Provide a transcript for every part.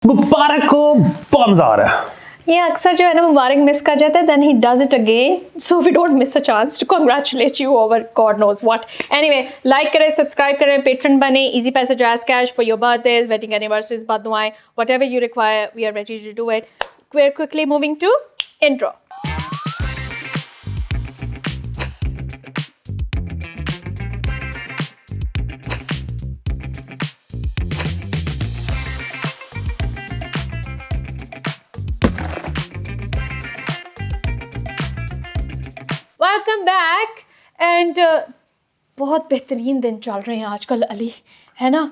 मुबारक को बम्स आ रहा है। ये अक्सर जो है ना मुबारक मिस कर जाता है, then he does it again, so we don't miss a chance to congratulate you over God knows what. Anyway, like करें, सब्सक्राइब करें, पेट्रन बने, इजी पैसे JazzCash for your birthdays, wedding anniversaries, बाद दुआएं, whatever you require, we are ready to do it. We are quickly moving to intro. Welcome back and बहुत बेहतरीन दिन चल रहे हैं आजकल अली, है ना।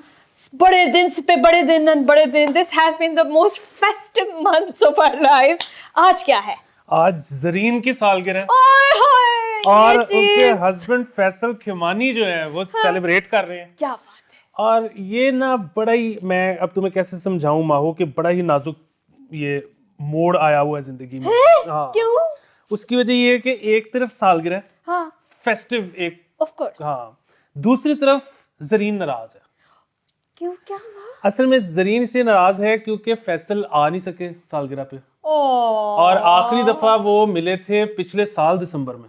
बड़े दिन पे बड़े दिन एंड बड़े दिन। This has been the most festive months of our life. आज क्या है? आज जरीन की सालगिरह ओए होए, और ये उनके चीज़। हस्बैंड फैसल खिमानी जो है वो सेलिब्रेट कर रहे हैं। क्या बात है। और ये ना बड़ा ही, मैं अब तुम्हें कैसे समझाऊं माहो कि बड़ा ही नाजुक ये मोड़ आया हुआ है जिंदगी में। हाँ, क्यों? उसकी वजह ये है कि एक तरफ सालगिरह हाँ, फेस्टिव एक, ऑफ कोर्स। हाँ, दूसरी तरफ जरीन नाराज है। क्यों, क्या हुआ? असल में जरीन इसलिए नाराज है क्योंकि फैसल आ नहीं सके सालगिरह पे, ओह, और आखिरी दफा वो मिले थे पिछले साल दिसंबर में।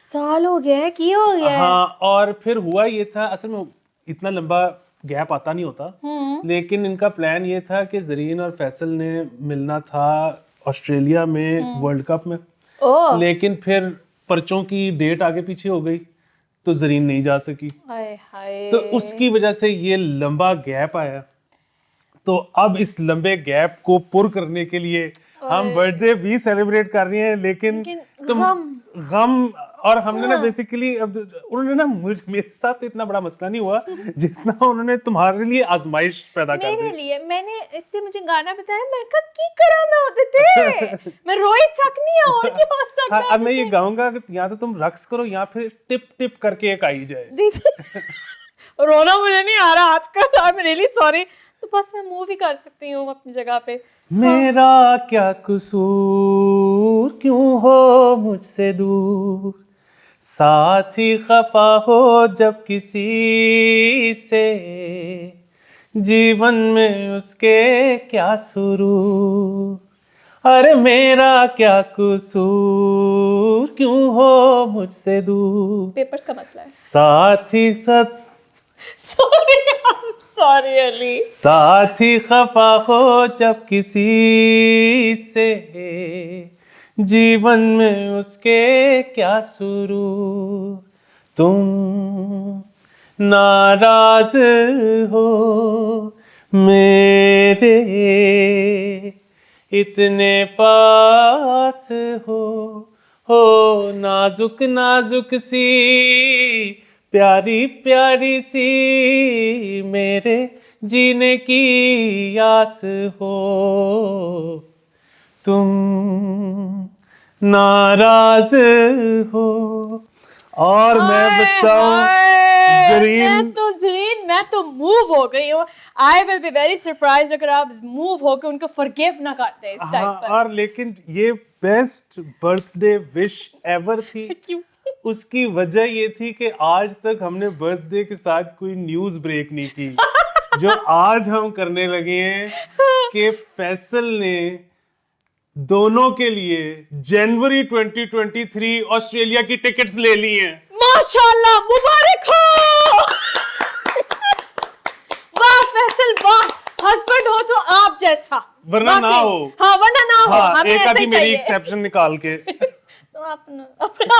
साल हो गया है, की हो गया है? हाँ, और फिर हुआ ये था, असल में इतना लंबा गैप आता नहीं होता, लेकिन इनका प्लान ये था कि जरीन और फैसल ने मिलना था ऑस्ट्रेलिया में वर्ल्ड कप में। ओह, लेकिन फिर पर्चों की डेट आगे पीछे हो गई तो जरीन नहीं जा सकी, हाय हाय। तो उसकी वजह से ये लंबा गैप आया। तो अब इस लंबे गैप को पुर करने के लिए हम बर्थडे भी सेलिब्रेट कर रहे हैं, लेकिन गम। और हमने ना बेसिकली अब उन्होंने ना मेरे साथ इतना बड़ा मसला नहीं हुआ जितना उन्होंने तुम्हारे लिए आजमाइश पैदा कर दी। मेरे लिए, मैंने इससे मुझे गाना बताया, मैं कहा की करा ना होते थे मैं रोई सकनी है, और क्या हो सकता हाँ, है। अब मैं ये गाऊंगा कि या तो तुम रक्स करो या फिर टिप टिप करके एक आई जाए। रोना मुझे नहीं आ रहा आजकल, आई एम रियली सॉरी। तो बस मैं मूव ही कर सकती हूँ अपनी जगह पे। मेरा क्या कसूर, क्यों हो मुझसे दूर, साथ ही खफा हो जब किसी से, जीवन में उसके क्या सुरूर, अरे मेरा क्या कसूर, क्यों हो मुझसे दूर, पेपर्स का मसला है। साथ ही साथ, सॉरी अली। साथ ही खफा हो जब किसी से, जीवन में उसके क्या सुरूर, तुम नाराज हो मेरे, इतने पास हो नाजुक नाजुक सी, प्यारी प्यारी सी, मेरे जीने की आस हो, तुम नाराज हो। और मैं बताऊं जरीन, मैं तो मूव हो गई हूँ। I will be very surprise अगर आप मूव होकर उनको फॉरगिव ना करते इस टाइम पर। और लेकिन ये बेस्ट बर्थडे विश एवर थी। क्यों? उसकी वजह ये थी कि आज तक हमने बर्थडे के साथ कोई न्यूज़ ब्रेक नहीं की जो आज हम करने लगे हैं कि फैसल ने दोनों के लिए जनवरी 2023 ऑस्ट्रेलिया की टिकट्स ले ली हैं। माशाल्लाह, मुबारक हो। वाह फैसल, वाह। हस्बैंड हो तो आप जैसा, वरना ना हो। हाँ, वरना ना हो। हाँ, हमें एक ऐसा आधी ही मेरी चाहिए। एक्सेप्शन निकाल के तो अपना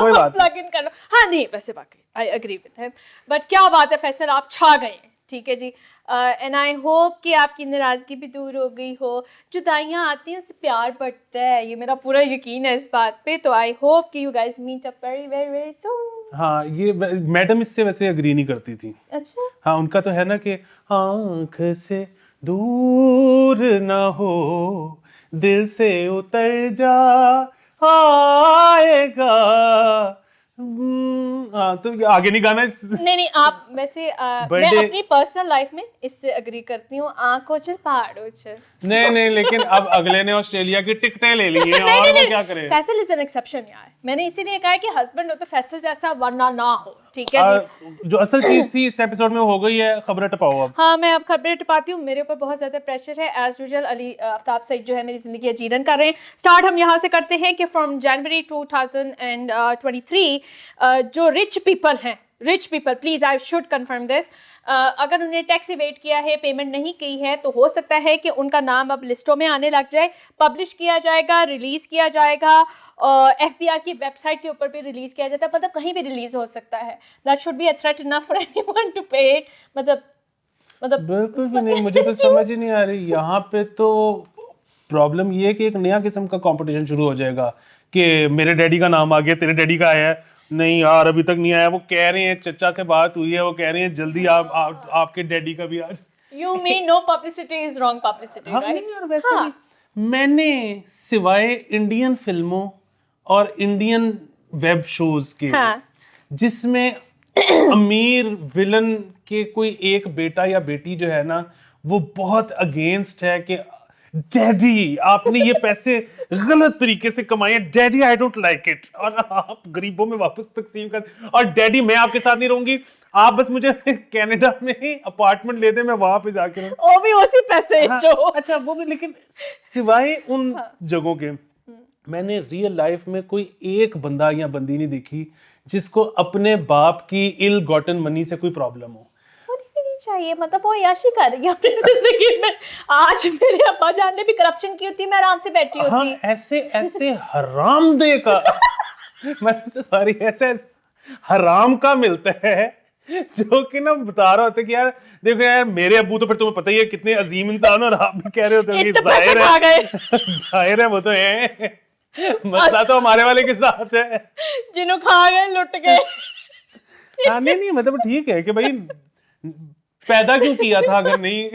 बात प्लग इन कर लो। हाँ नहीं, वैसे बाकी I agree with him, but क्या बात है फैसल, आप छा गए हैं। ठीक है जी, एंड आई होप कि आपकी नाराजगी भी दूर हो गई हो। जुदाइयाँ आती हैं उससे प्यार बढ़ता है, ये मेरा पूरा यकीन है इस बात पे। तो आई होप कि you guys meet up very very very soon. हाँ, ये मैडम इससे वैसे अग्री नहीं करती थी। अच्छा, हाँ, उनका तो है ना कि आंख से दूर ना हो, दिल से उतर जा आएगा। हाँ, तो आगे नहीं गाना नहीं आप वैसे मैं अपनी पर्सनल लाइफ में इससे अग्री करती हूँ। आंखों चल पहाड़ों चल। नहीं, लेकिन अब अगले ने ऑस्ट्रेलिया की टिकटें ले ली हैं और वो क्या करे। फैसल इज एन एक्सेप्शन यार। मैंने इसीलिए कहा है कि हस्बैंड हो तो फैसल जैसा, वरना ना हो। ठीक है जी। जो असल चीज थी इस एपिसोड में हो गई है, खबरें टपाओ अब। हाँ, मैं अब खबरें टपाती हूँ। मेरे ऊपर बहुत ज़्यादा प्रेशर है एज यूजुअल। अली आफ्ताब सईद जो है मेरी ज़िंदगी अजीरन कर रहे हैं। स्टार्ट हम यहाँ से करते हैं कि फ्रॉम जनवरी 2023 जो रिच पीपल हैं, rich people, please I should confirm this, अगर उन्हें टैक्स इवेट किया है, पेमेंट नहीं की है, तो हो सकता है कि उनका नाम अब लिस्टों में आने लग जाए। पब्लिश किया जाएगा, रिलीज़ किया जाएगा, FBI की वेबसाइट के ऊपर भी रिलीज़ किया जाता है, मतलब कहीं भी रिलीज़ हो सकता है। That should be a threat enough for anyone to pay it. मतलब बिल्कुल भी नहीं, मुझे तो समझ ही नहीं आ रही। यहाँ पे तो प्रॉब्लम ये है कि एक नया किस्म का कंपटीशन शुरू हो जाएगा कि मेरे डैडी का नाम आ गया, तेरे डैडी का आया है, नहीं यार अभी तक नहीं आया। वो कह रहे हैं, चचा से बात हुई है, वो कह रहे हैं जल्दी आपके डैडी का भी आज। You mean no publicity is wrong publicity, हाँ, right? नहीं, और वैसे भी मैंने सिवाय इंडियन फिल्मों और इंडियन वेब शोज के हाँ। जिसमें अमीर विलन के कोई एक बेटा या बेटी जो है ना, वो बहुत अगेंस्ट है कि डैडी आपने ये पैसे गलत तरीके से कमाए हैं, daddy I don't like it, और आप गरीबों में वापस तकसीम कर, और डैडी मैं आपके साथ नहीं रहूंगी, आप बस मुझे कनाडा में अपार्टमेंट ले दे, मैं वहां पे जाके रहूं। वो भी उसी पैसे हाँ, जो अच्छा वो भी, लेकिन सिवाय उन जगहों के मैंने रियल लाइफ में कोई एक बंदा या बंदी नहीं देखी जिसको अपने बाप की इल गॉटन मनी से कोई प्रॉब्लम हो। होनी भी नहीं चाहिए, मतलब वो याशी कर रही है अपनी जिंदगी में। आज मेरे अब्बा जान ने भी करप्शन की होती, मैं आराम से बैठी होती। हाँ, ऐसे ऐसे हरामदे का मैं सॉरी, ऐसे हराम का मिलता है जो कि ना बता रहा होता है कि यार देखो यार मेरे अब्बू तो फिर तुम्हें पता ही है कितने अजीम इंसान, और आप भी कह रहे होते हो कि जाहिर है वो तो है, मसला तो हमारे वाले के साथ है जिन्हों खा गए, लुट गए। हाँ, नहीं मतलब ठीक है कि भाई पैदा क्यों किया था अगर नहीं।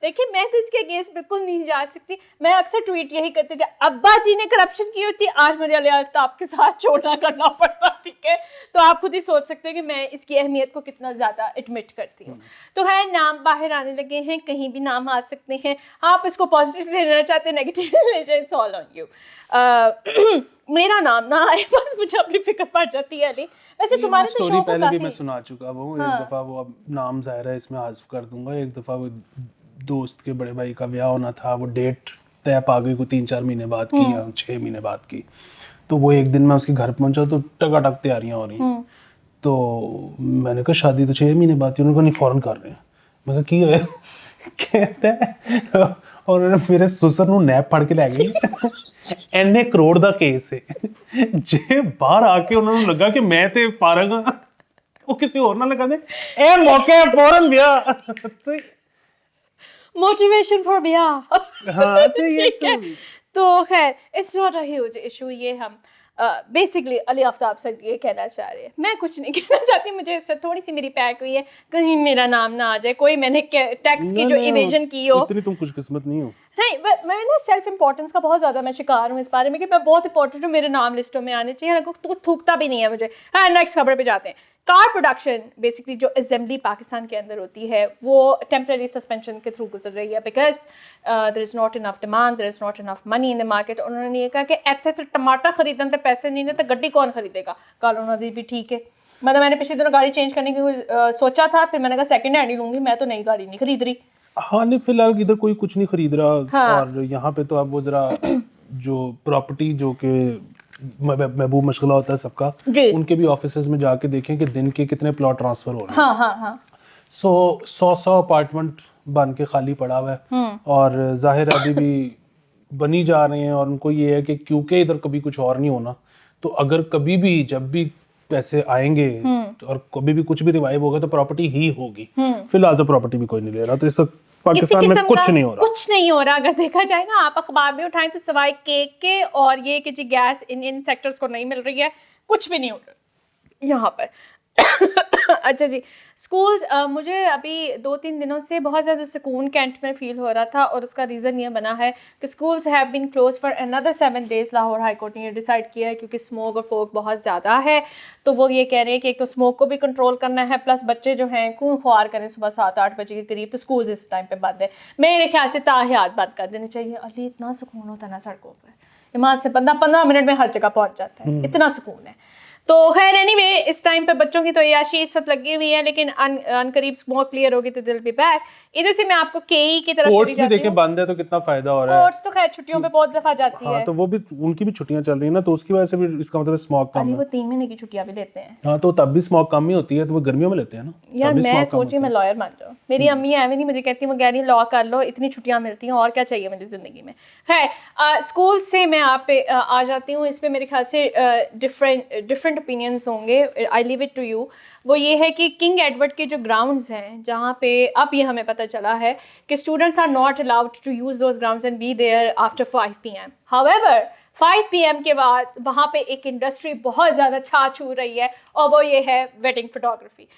देखिए मैं तो इसके अगेंस्ट बिल्कुल नहीं जा सकती। मैं अक्सर ट्वीट यही करती कि अब्बा जी ने करप्शन की होती, आज मुझे अली आफ्ताब के साथ छोड़ना करना पड़ता, ठीक है। तो आप खुद ही सोच सकते हैं कि मैं इसकी अहमियत को कितना ज़्यादा एडमिट करती हूँ। तो है, नाम बाहर आने लगे हैं, कहीं भी नाम आ सकते हैं। आप इसको पॉजिटिव लेना चाहते हैं, नेगेटिव ले जाए, इट्स ऑल ऑन यू। मेरा नाम ना आए बस मुझे अपनी फिक्र पड़ जाती है। अली वैसे तुम्हारे तो शो को पहले भी काफी मैं सुना चुका वो एक दफा, वो अब नाम ज़ाहिर है इसमें हाज़िफ कर दूंगा। एक दफा वो दोस्त के बड़े भाई का ब्याह होना था, वो डेट तय पा गई को 3-4 महीने बाद की या 6 महीने बाद की। तो वो एक दिन मैं उसके घर पहुंचा तो टकाटक तैयारियां हो रही। तो मैंने कहा शादी तो 6 महीने बाद थी। उन्होंने कहा नहीं फौरन कर रहे हैं। मैं कहा की है कहता है, और मेरे सुसर ਨੂੰ नैप फड़ के लै गई एने करोड़ ਦਾ केस है जे बाहर आके उन्होंने लगा कि मैं ते फारग हां, वो किसी और ना लगा दे ए मौके फौरन ब्याह। मोटिवेशन फॉर ब्याह। हाँ, तो ये तो खैर it's not a huge issue. ये हम बेसिकली अली आफ्ताब से ये कहना चाह रहे हैं। मैं कुछ नहीं कहना चाहती, मुझे इससे थोड़ी सी मेरी पैक हुई है कहीं मेरा नाम ना आ जाए, कोई मैंने टैक्स की जो इवेजन की हो। इतनी तुम खुशकिस्मत नहीं हो। नहीं, मैं ना सेल्फ इंपॉर्टेंस का बहुत ज़्यादा मैं शिकार हूँ इस बारे में कि मैं बहुत इंपॉर्टेंट हूँ, मेरे नाम लिस्टों में आने चाहिए। तो थूकता भी नहीं है मुझे। हाँ, नेक्स्ट खबर पे जाते हैं। कार प्रोडक्शन बेसिकली जो असेंबली पाकिस्तान के अंदर होती है वो टेम्पररी सस्पेंशन के थ्रू गुजर रही है because there is not enough demand, there is not enough money in the market. उन्होंने ये कहा कि इतने तो टमाटर खरीदने तो पैसे नहीं ने तो गड्डी कौन खरीदेगा। कल उन्होंने भी ठीक है, मतलब मैंने पिछले दिनों गाड़ी चेंज करने की सोचा था, फिर मैंने कहा सेकंड हैंड ही लूँगी, मैं तो नई गाड़ी नहीं खरीद रही। हाँ, नहीं फिलहाल इधर कोई कुछ नहीं खरीद रहा। हाँ। और यहाँ पे तो अब वो जरा जो प्रॉपर्टी जो कि महबूब मशगला होता है सबका, उनके भी ऑफिसेज में जाके देखें कि दिन के कितने प्लॉट ट्रांसफर हो रहे हैं। हाँ। 100 अपार्टमेंट बन के खाली पड़ा हुआ है और जाहिर अभी भी बनी जा रहे हैं। और उनको ये है कि क्योंकि इधर कभी कुछ और नहीं होना, तो अगर कभी भी जब भी पैसे आएंगे और कभी भी कुछ भी रिवाइव होगा तो प्रॉपर्टी ही होगी। फिलहाल तो प्रॉपर्टी भी कोई नहीं ले रहा, तो इस पाकिस्तान में कुछ नहीं हो रहा। कुछ नहीं हो रहा अगर देखा जाए ना। आप अखबार में उठाएं तो सिवाय केक के और ये कि जी गैस इन सेक्टर्स को नहीं मिल रही है, कुछ भी नहीं हो रहा यहाँ पर। अच्छा जी, स्कूल्स, मुझे अभी 2-3 दिनों से बहुत ज़्यादा सुकून कैंट में फ़ील हो रहा था और उसका रीज़न ये बना है कि schools have been close for another 7 days। Lahore high court ने ये डिसाइड किया है क्योंकि स्मोक और फोक बहुत ज़्यादा है। तो वो ये कह रहे हैं कि एक तो स्मोक को भी कंट्रोल करना है, प्लस बच्चे जो हैं खून ख्वार करें सुबह 7-8 बजे के करीब, तो स्कूल्स इस टाइम पर बंद है। मेरे ख्याल से ताहियात बंद कर देने चाहिए। अली इतना सुकून होता है ना सड़कों पर, ईमान से 15 मिनट में हर जगह पहुँच जाता है, इतना सुकून है। तो खैर एनीवे इस टाइम पे बच्चों की तो याशी इस वक्त लगी हुई है, लेकिन अनकरीब स्मोक क्लियर होगी तो दिल बी बैक। इधर से मैं आपको केई की तरफ कोर्ट्स चली भी जाती देखें हूँ। बंद है तो कितना फायदा हो रहा है। कोर्ट्स तो खैर छुट्टियों पे बहुत दफा जाती हाँ है। तो वो भी उनकी भी छुट्टियां चल रही है ना, तो उसकी वजह से भी इसका मतलब स्मॉग कम अरे है। वो 3 महीने की छुट्टियां भी लेते हैं। हाँ तो तब भी स्मॉग कम ही होती है, तो वो गर्मियों में लेते हैं ना, यार तब भी मैं स्मॉग कम सोची होती मैं है। लॉयर बन जाऊँ। मेरी अम्मी एवं नहीं मुझे कहती, वो कह रही लॉ कर लो, इतनी छुट्टियां मिलती हैं और क्या चाहिए मुझे ज़िंदगी में। है स्कूल से मैं आप पे आ जाती हूँ। इस पे मेरे ख्याल से डिफरेंट ओपिनियंस होंगे, I leave it to you. वो ये है कि किंग एडवर्ड के जो ग्राउंड्स हैं जहाँ पे अब ये हमें पता चला है कि students are not allowed to use those grounds and be there after 5 PM। However 5 PM के बाद वहाँ पे एक इंडस्ट्री बहुत ज़्यादा छा छू रही है और वो ये है वेडिंग फोटोग्राफी।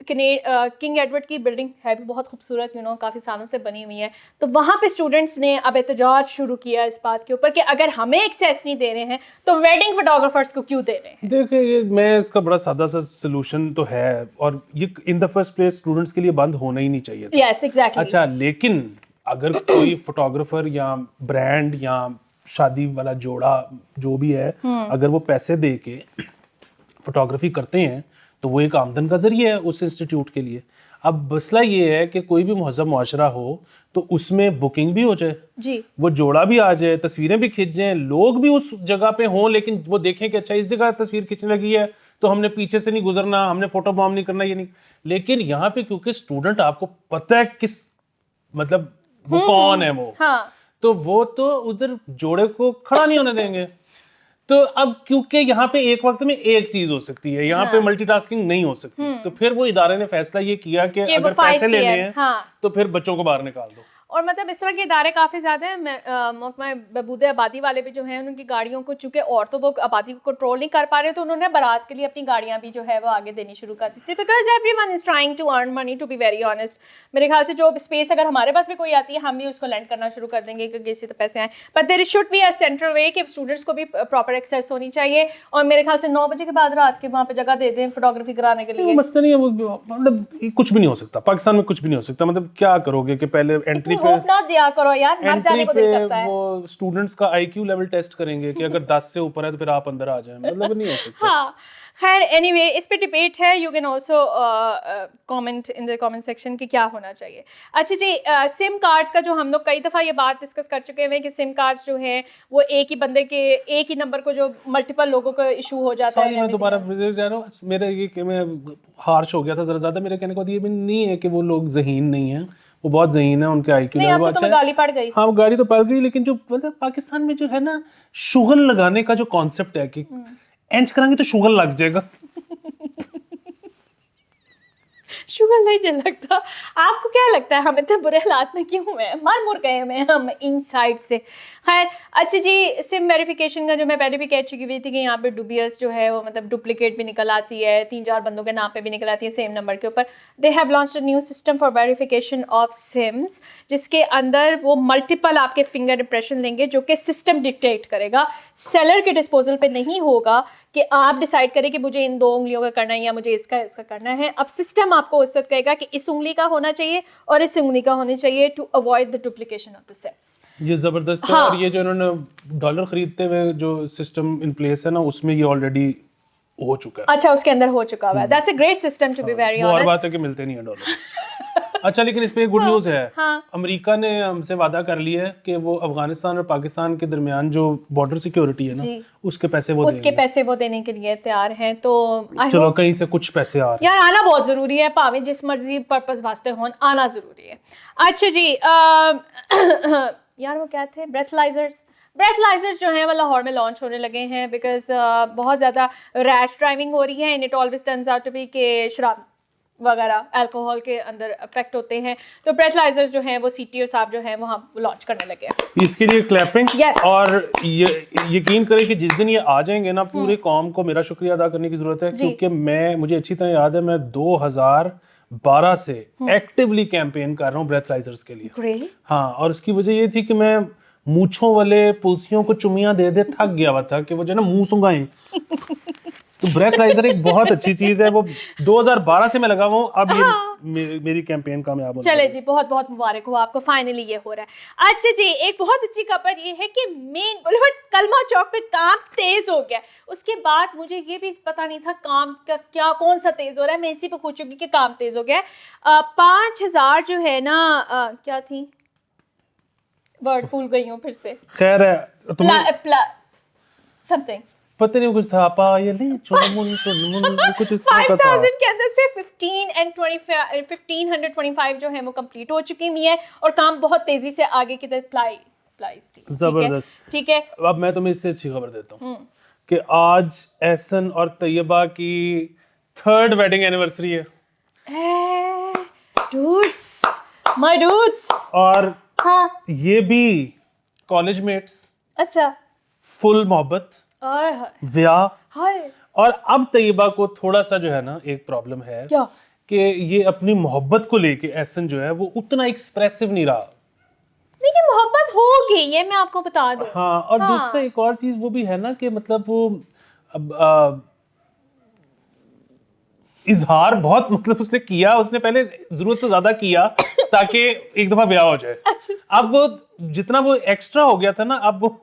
किंग एडवर्ड की बिल्डिंग है भी बहुत खूबसूरत, काफ़ी सालों से बनी हुई है। तो वहाँ पे स्टूडेंट्स ने अब एहतजाज शुरू किया इस बात के ऊपर कि अगर हमें एक्सेस नहीं दे रहे हैं तो वेडिंग फोटोग्राफर्स को क्यों दे रहे हैं। देखिए ये मैं इसका बड़ा सादा सा सोल्यूशन तो है, और ये in the first place students के लिए बंद होना ही नहीं चाहिए था। Yes exactly. अच्छा लेकिन अगर कोई फोटोग्राफर या ब्रांड या शादी वाला जोड़ा जो भी है, अगर वो पैसे दे के फोटोग्राफी करते हैं तो वो एक आमदन का जरिया है उस इंस्टीट्यूट के लिए। अब मसला ये है कि कोई भी महज़ब मुआशरा हो तो उसमें बुकिंग भी हो जाए जी, वो जोड़ा भी आ जाए, तस्वीरें भी खिंच जाएं, लोग भी उस जगह पे हों, लेकिन वो देखें कि अच्छा इस जगह तस्वीर खींचने लगी है तो हमने पीछे से नहीं गुजरना, हमने फोटो बॉम्ब नहीं करना, ये नहीं। लेकिन यहाँ पे क्योंकि स्टूडेंट आपको पता है किस मतलब वो कौन है वो, हाँ तो वो तो उधर जोड़े को खड़ा नहीं होने देंगे। तो अब क्योंकि यहाँ पे एक वक्त में एक चीज हो सकती है, यहाँ पे मल्टीटास्किंग नहीं हो सकती, तो फिर वो इदारे ने फैसला ये किया कि कि वो अगर 5 पैसे लेने PM, हैं हाँ। तो फिर बच्चों को बाहर निकाल दो। और मतलब इस तरह के इदारे काफ़ी ज़्यादा हैं। महकमा बहबूद आबादी वाले भी जो हैं उनकी गाड़ियों को, चूँकि और तो वो आबादी को कंट्रोल नहीं कर पा रहे, तो उन्होंने बारात के लिए अपनी गाड़ियाँ भी जो है वो आगे देनी शुरू कर दी थी। Because everyone is trying to earn money, to be very honest. मेरे ख्याल से जो स्पेस अगर हमारे पास भी कोई आती है हम भी उसको लैंड करना शुरू कर देंगे क्योंकि इससे तो पैसे आए। But there should be a central way कि स्टूडेंट्स को भी प्रॉपर एक्सेस होनी चाहिए, और मेरे ख्याल से 9 बजे के बाद रात के वहाँ पे जगह दे दें फोटोग्राफी कराने के वो लिए। मसला नहीं है, वो मतलब कुछ भी नहीं हो सकता पाकिस्तान में, कुछ भी नहीं हो सकता। मतलब क्या करोगे कि पहले एंट्री पे होप ना दिया करो यार, मर एंट्री जाने को पे दिल करता है। वो स्टूडेंट्स का आईक्यू लेवल टेस्ट करेंगे कि अगर 10 से ऊपर है तो फिर आप अंदर आ जाएं, मतलब नहीं हो सकता। हाँ खैर एनीवे इस पे डिबेट है, you can also comment in the comment section कि क्या होना चाहिए। अच्छा जी, सिम कार्ड्स का जो हम लोग कई दफ़ा ये बात डिस्कस कर चुके हैं कि सिम कार्ड्स जो हैं वो एक ही बंदे के एक ही नंबर को जो मल्टीपल लोगों का इशू हो जाता सॉरी है। मैं दोबारा विजिट जा रहा हूँ, मेरा ये कि मैं हार्श हो गया था जरा ज़्यादा। मेरे कहने का ये भी नहीं है कि वो लोग ज़हीन नहीं है, वो बहुत ज़हीन है, उनके आईक्यू नहीं लेवल अब तो अच्छा तुम्हें है। गाली पड़ गई। हाँ वो गाड़ी तो पड़ गई, लेकिन जो मतलब पाकिस्तान में जो है ना शुगल लगाने का जो कॉन्सेप्ट है कि एंच कराएंगे तो शुगल लग जाएगा। शुगर नहीं जल लगता। आपको क्या लगता है हम इतने बुरे हालात में क्यों हैं, मर मुर गए हुए हैं हम इन साइड से। खैर अच्छा जी, सिम वेरिफिकेशन का जो मैं पहले भी कह चुकी हुई थी कि यहाँ पे डुबियस जो है वो मतलब डुप्लीकेट भी निकल आती है, 3-4 बंदों के नाम पे भी निकल आती है सेम नंबर के ऊपर। They have launched a new system for verification of SIMs, जिसके अंदर वो मल्टीपल आपके फिंगर इंप्रेशन लेंगे जो कि सिस्टम डिक्टेट करेगा, सेलर के डिस्पोजल पे नहीं होगा कि आप डिसाइड करें कि मुझे इन 2 उंगलियों का करना है या मुझे इसका करना है। अब सिस्टम आपको उस वक्त कहेगा कि इस उंगली का होना चाहिए और इस उंगली का होना चाहिए to avoid the duplication of the SIMs. ये जबरदस्त है। हाँ। और ये जो इन्होंने डॉलर खरीदते हुए जो सिस्टम इन प्लेस है ना, उसमें ये ऑलरेडी हो चुका है। अच्छा उसके अंदर हो चुका हुआ है। That's a great system to be very वो और ऑनेस्ट। बात है कि मिलते नहीं है डॉलर। अच्छा लेकिन इस पे गुड न्यूज़ है। हाँ। अमेरिका ने हमसे वादा कर लिया है कि वो अफगानिस्तान और पाकिस्तान के दरमियान जो बॉर्डर सिक्योरिटी है ना, जी। उसके पैसे वो उसके देंगे। पैसे वो देने के लिए तैयार हैं, तो चलो कहीं से कुछ पैसे आ रहे हैं। यार आना बहुत ज़रूरी है, भावें जिस मर्जी पर्पस वास्ते होन, आना ज़रूरी है। अच्छा जी, यार वो क्या थे, ब्रेथलाइजर्स जो हैं वो लाहौर में लॉन्च होने लगे हैं बिकॉज बहुत ज़्यादा रैश ड्राइविंग हो रही है and it always turns out to be के शराब वगैरह अल्कोहल के अंदर अफेक्ट होते हैं। तो ब्रेथलाइजर्स जो हैं वो CTO साहब जो हैं वो हम लॉन्च करने लगे हैं। इसके लिए क्लैपिंग। Yes. और ये यकीन करें कि जिस दिन ये आ जाएंगे ना, पूरे कौम को मेरा शुक्रिया अदा करने की जरूरत है, क्योंकि मुझे अच्छी तरह याद है मैं 2012 से एक्टिवली कैंपेन कर रहा हूँ ब्रेथलाइजर्स के लिए। ग्रेट। हाँ, और उसकी वजह ये थी कि मैं मूछों वाले पुलसियों को चुमियां दे दे थक गया हुआ था कि वो जो है ना मुंह सुंघाएं। तो ब्रेथराइजर एक बहुत अच्छी चीज है, वो 2012 से मैं लगा हुआ हूँ, अब ये मेरी कैंपेन कामयाब हो। चले जी, बहुत बहुत मुबारक हो आपको, फाइनली ये हो रहा है। अच्छा जी, एक बहुत अच्छी खबर ये है कि मेन बुलेट कलमा चौक पे काम तेज हो गया। उसके बाद मुझे ये भी पता नहीं था काम का क्या कौन सा तेज हो रहा है, मैं इसी पे खुश होगी कि काम तेज हो गया। 5000 जो है ना क्या थी वर्ड भूल गई हूँ फिर से, खैर है तुम्हें समथिंग पता नहीं कुछ था पायले चुनमुन कुछ इस तरह का था। 5000 के अंदर से 1525 जो है वो कंप्लीट हो चुकी हुई है और काम बहुत तेजी से आगे की तरफ प्लाइज थी। जबरदस्त, ठीक है। अब मैं तुम्हें इससे अच्छी खबर देता हूँ कि आज एहसन और तैयबा की 3rd वेडिंग एनिवर्सरी है। dudes, my dudes। और हाँ ये भी कॉलेज मेट्स, अच्छा, फुल मोहब्बत, ब्याह। हाय और अब तैयबा को थोड़ा सा जो है ना एक प्रॉब्लम है क्या कि ये अपनी मोहब्बत को लेके एहसन जो है वो उतना एक्सप्रेसिव नहीं रहा। देखिए मोहब्बत होगी, ये मैं आपको बता दूं। हाँ, और हाँ। दूसरा एक और चीज वो भी है ना कि मतलब वो अब इजहार बहुत मतलब उसने किया, उसने पहले जरूरत से ज्यादा किया ताकि एक दफा ब्याह हो जाए। अच्छा। अब वो जितना वो एक्स्ट्रा हो गया था ना, अब वो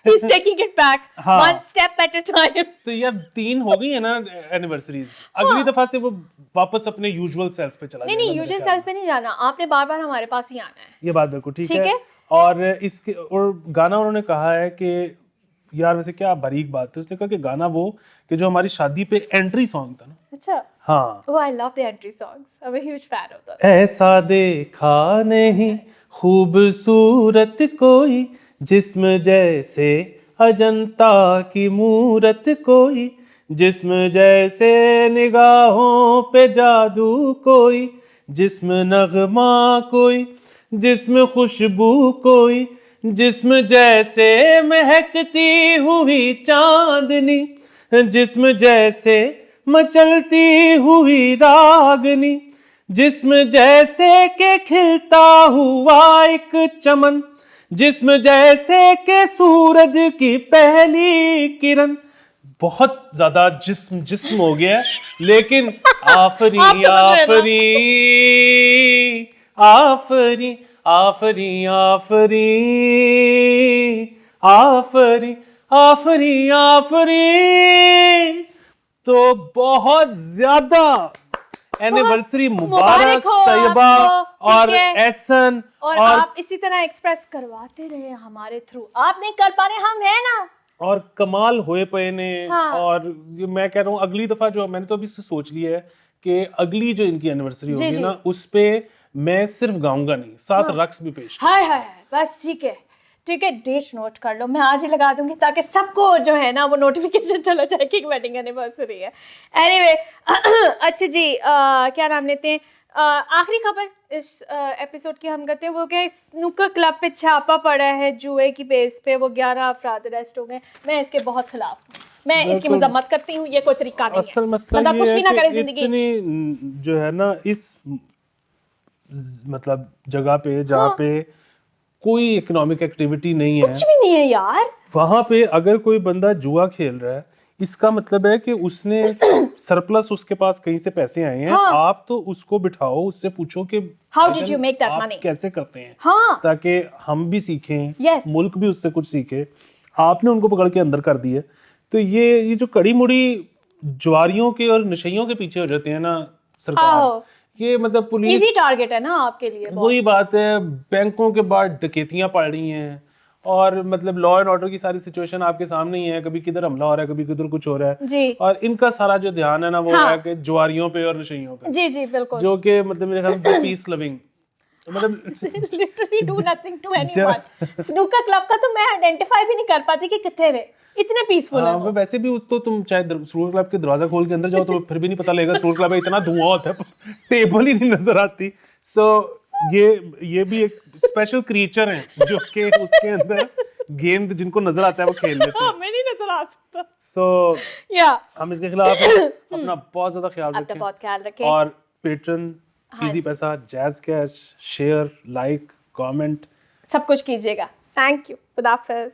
He's taking it back, हाँ। one step at a time। तो यार 3 हो गई है ना एनिवर्सरीज, अगली दफा से वो वापस अपने यूजुअल सेल्फ पे चला नहीं जाएगा। नहीं, यूजुअल सेल्फ पे नहीं जाना, आपने बार बार हमारे पास ही आना है। ये बात बिल्कुल ठीक ठीक है। है। और इसके और गाना उन्होंने कहा है कि यार वैसे क्या बारीक बात है, उसने कहा कि गाना वो कि जो हमारी शादी पे एंट्री सॉन्ग था ना। अच्छा। हाँ, Oh, I love the entry songs. I'm a huge fan of them. ऐसा देखा नहीं खूबसूरत कोई, जिस्म जैसे अजंता की मूरत कोई, जिस्म जैसे निगाहों पे जादू कोई, जिस्म नगमा कोई, जिस्म खुशबू कोई, जिस्म जैसे महकती हुई चांदनी, जिस्म जैसे मचलती हुई रागनी, जिस्म जैसे के खिलता हुआ एक चमन, जिस्म जैसे के सूरज की पहली किरण। बहुत ज्यादा जिस्म जिस्म हो गया, लेकिन आफरी आफरी आफरी आफरी आफरी आफरी आफरी आफरी। तो बहुत ज्यादा एनिवर्सरी मुबारक हो तैयबा आपको, और ठीक है? एहसन। और आप इसी तरह एक्सप्रेस करवाते रहे हमारे थ्रू, आप नहीं कर पा रहे, हम हैं ना। और कमाल होए पे ने। हाँ। और ये मैं कह रहा हूँ अगली दफा जो मैंने तो अभी से सोच लिया है कि अगली जो इनकी एनिवर्सरी जी, होगी जी। ना, उस पे मैं सिर्फ गाऊंगा नहीं, साथ रक्स भी पेश हाय हाय हाय, बस ठीक है ठीक है, डेट नोट कर लो, मैं आज ही लगा दूंगी ताकि सबको जो है ना वो नोटिफिकेशन चला जाए कि वेडिंग एनिवर्सरी है। एनीवे अच्छा जी, क्या नाम लेते हैं, आखिरी खबर इस एपिसोड की हम करते हैं, वो क्या स्नूकर क्लब पे छापा पड़ा है जुए की बेस पे, वो 11 अफराद अरेस्ट हो गए। मैं इसके बहुत खिलाफ हूँ, मैं इसकी मजम्मत करती हूँ, ये कोई तरीका नहीं असल है, मसला बंदा ये कुछ है भी ना करे कि जिंदगी। इतनी जो है ना इस मतलब जगह पे जहाँ पे कोई इकोनॉमिक एक्टिविटी नहीं है, कुछ भी नहीं है यार। वहां पे अगर कोई बंदा जुआ खेल रहा है, इसका मतलब है कि उसने सरप्लस उसके पास कहीं से पैसे आए हैं। हाँ। आप तो उसको बिठाओ, उससे पूछो कि How did you make that आप money? कैसे करते हैं, हाँ। ताकि हम भी सीखें, Yes. मुल्क भी उससे कुछ सीखे। आपने उनको पकड़ के अंदर कर दिए, तो ये जो कड़ी मुड़ी जुआरियों के और नशइयों के पीछे हो जाते हैं ना सरकार, आहो। ये मतलब पुलिस इजी टारगेट है ना आपके लिए बहुत। वही बात है। बैंकों के बाद डकैतियां पड़ रही हैं, और मतलब लॉ एंड ऑर्डर की सारी सिचुएशन आपके सामने ही है, कभी किधर हमला हो रहा है, कभी किधर कुछ हो रहा है। जी और इनका सारा जो ध्यान है ना वो हाँ। है कि जुआरियों पे और नशइयों पे, जी जी बिल्कुल। जो कि मतलब मेरे ख्याल में पीस लविंग मतलब literally do nothing to anyone. Snooker club का तो मैं आइडेंटिफाई भी नहीं कर पाती कि कितने वे इतने पीसफुल है हाँ, वो। वैसे भी तो तुम चाहे स्टूडेंट क्लब के दरवाजा खोल के अंदर जाओ तो फिर भी नहीं पता लगेगा स्टूडेंट क्लब है, इतना धुआं होता है, टेबल ही नहीं नजर आती। सो ये भी एक स्पेशल क्रिएचर है जो कि उसके अंदर गेंद जिनको नजर आता है वो खेल लेते हैं। हमें नहीं नजर आ सकता। सो या हम इसके खिलाफ हैं। अपना बहुत ज्यादा ख्याल अपना रखें, बहुत ख्याल रखें। और पेट्रन, हाँ इजी जी। पैसा, jazz cash, share, like, comment सब कुछ कीजिएगा। थैंक यू, खुदा हाफिज़।